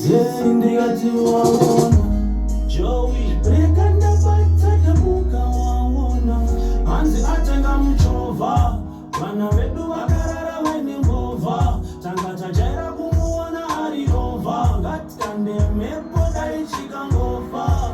ndikati waona Joey breka ndabata tabuka waona hanzi atenga muchovha vana vedu vakarara weni mbovha tanga tajaira kumuona ari rovha ngatikande mhepo dai chikangofa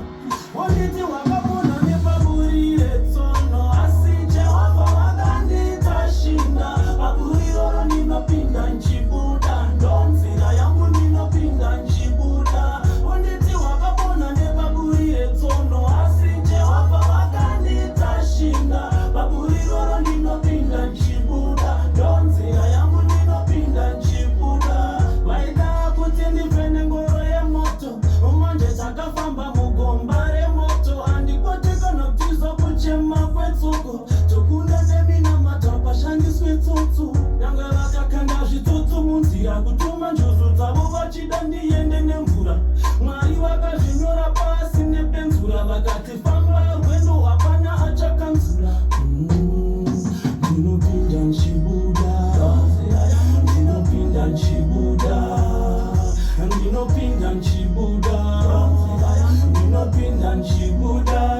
wonditi wakapona nepaburire tsono asi Jehovha vakandita shinda paburiroro ndinopinda nchibuda ndomzira yangu ndinopinda nchibuda wonditi wakapona nepaburire tsono asi Jehovha vakandita shinda paburiroro ndinopinda nchibuda ndomzira yangu ndinopinda nchibuda vaida kuti ndifene ngoro yemoto umanje takafamba mugomba remoto handikotekana kutiza kuchema kwetsuko tokunda neminamata pashandiswe tsotso yange vakakanda zvitsotso munzira kutuma njozo dzavo vachida ndiende nemvura mwari vakazvinyora pasi nepenzura vakati famba rwendo hapana achakanzura ndinopinda nchibuda ndinopinda nchibuda ndinopinda nchibuda ndinopinda nchibuda